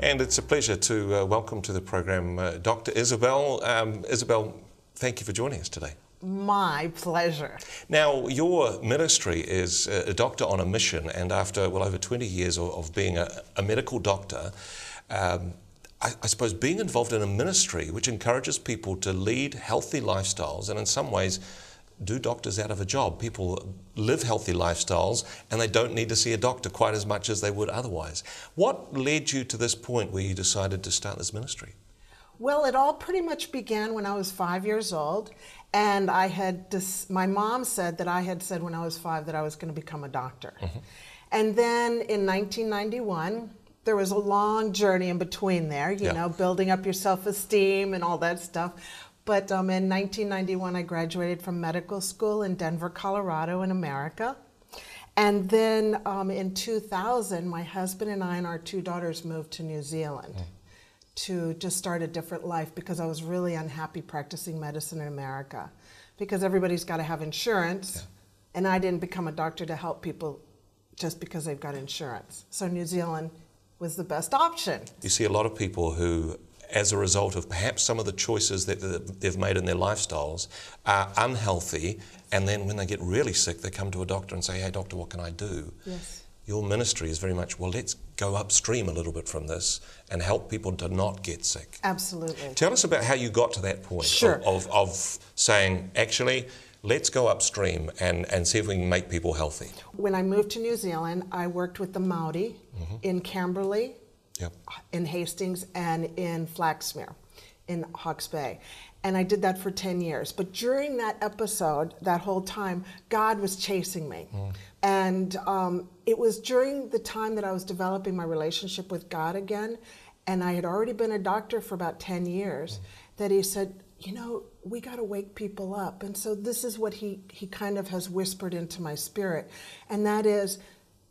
And it's a pleasure to welcome to the program Dr. Isabel. Isabel, thank you for joining us today. My pleasure. Now, your ministry is a doctor on a mission, and after, well, over 20 years of being a medical doctor, I suppose being involved in a ministry which encourages people to lead healthy lifestyles, and in some ways do doctors out of a job. People live healthy lifestyles and they don't need to see a doctor quite as much as they would otherwise. What led you to this point where you decided to start this ministry? Well, it all pretty much began when I was 5 years old, and my mom said that I had said when I was 5 that I was going to become a doctor. And then in 1991, there was a long journey in between there, you know, building up your self-esteem and all that stuff. But in 1991, I graduated from medical school in Denver, Colorado in America. And then in 2000, my husband and I and our 2 daughters moved to New Zealand to just start a different life, because I was really unhappy practicing medicine in America, because everybody's got to have insurance, and I didn't become a doctor to help people just because they've got insurance. So New Zealand was the best option. You see a lot of people who, as a result of perhaps some of the choices that they've made in their lifestyles, are unhealthy, and then when they get really sick, they come to a doctor and say, "Hey, doctor, what can I do?" Yes. Your ministry is very much, well, let's go upstream a little bit from this and help people to not get sick. Absolutely. Tell us about how you got to that point of saying, actually, let's go upstream and see if we can make people healthy. When I moved to New Zealand, I worked with the Maori in Camberley, in Hastings, and in Flaxmere, in Hawke's Bay. And I did that for 10 years. But during that episode, that whole time, God was chasing me. And it was during the time that I was developing my relationship with God again, and I had already been a doctor for about 10 years, that he said, you know, we got to wake people up. And so this is what he kind of has whispered into my spirit, and that is,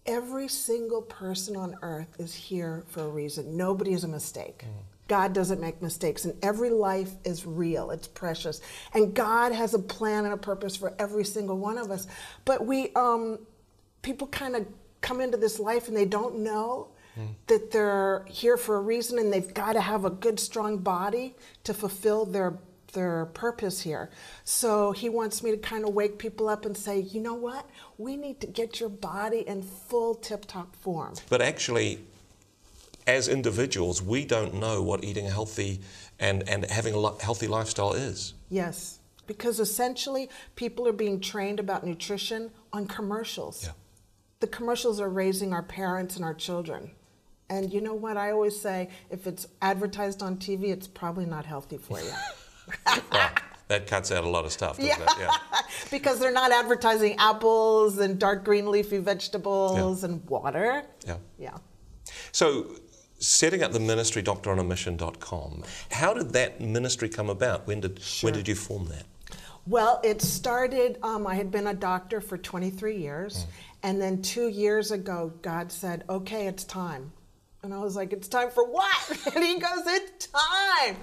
every single person on earth is here for a reason. Nobody is a mistake. God doesn't make mistakes, and every life is real, it's precious. And God has a plan and a purpose for every single one of us. But people kind of come into this life and they don't know that they're here for a reason, and they've got to have a good, strong body to fulfill their purpose here. So he wants me to kind of wake people up and say, you know what? We need to get your body in full tip-top form. But actually, as individuals, we don't know what eating healthy and having a healthy lifestyle is. Yes, because essentially people are being trained about nutrition on commercials. The commercials are raising our parents and our children. And you know what? I always say, if it's advertised on TV, it's probably not healthy for you. Well, that cuts out a lot of stuff, doesn't it? Yeah. Because they're not advertising apples and dark green leafy vegetables and water. So, setting up the ministry, Doctoronamission.com, how did that ministry come about? When did you form that? Well, it started, I had been a doctor for 23 years, and then 2 years ago, God said, okay, it's time. And I was like, it's time for what? And he goes, it's time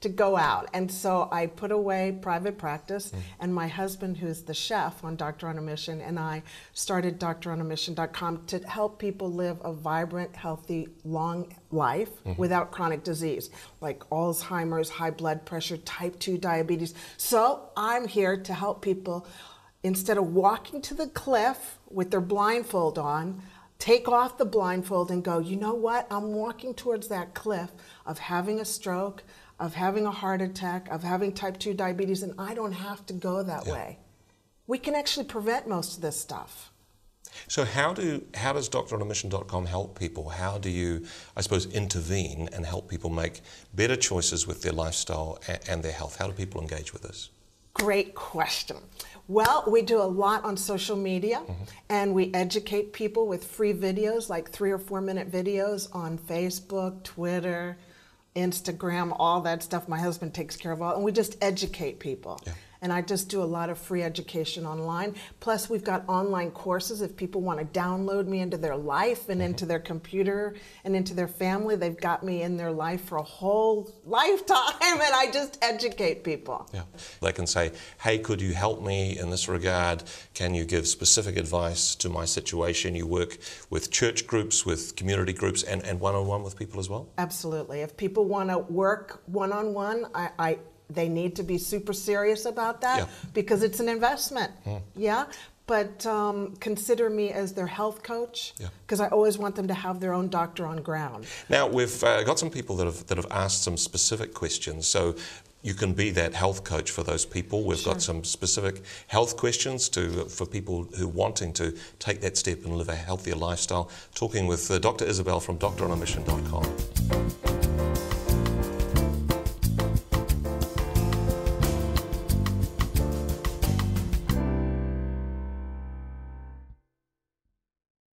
to go out. And so I put away private practice, and my husband, who's the chef on Doctor on a Mission, and I started Doctoronamission.com to help people live a vibrant, healthy, long life without chronic disease, like Alzheimer's, high blood pressure, type 2 diabetes. So I'm here to help people, instead of walking to the cliff with their blindfold on, take off the blindfold and go, you know what? I'm walking towards that cliff of having a stroke, of having a heart attack, of having type 2 diabetes, and I don't have to go that way. We can actually prevent most of this stuff. So how does Doctoronamission.com help people? How do you, I suppose, intervene and help people make better choices with their lifestyle and their health? How do people engage with this? Great question. Well, we do a lot on social media, and we educate people with free videos, like 3 or 4 minute videos on Facebook, Twitter, Instagram, all that stuff. My husband takes care of all, and we just educate people. And I just do a lot of free education online. Plus, we've got online courses if people want to download me into their life and into their computer and into their family. They've got me in their life for a whole lifetime, and I just educate people. Yeah. They can say, hey, could you help me in this regard? Can you give specific advice to my situation? You work with church groups, with community groups, and one-on-one with people as well? Absolutely. If people want to work one-on-one, they need to be super serious about that because it's an investment. Yeah. But consider me as their health coach because I always want them to have their own doctor on ground. Now, we've got some people that have asked some specific questions. So you can be that health coach for those people. We've got some specific health questions for people who are wanting to take that step and live a healthier lifestyle. Talking with Dr. Isabel from Doctoronamission.com.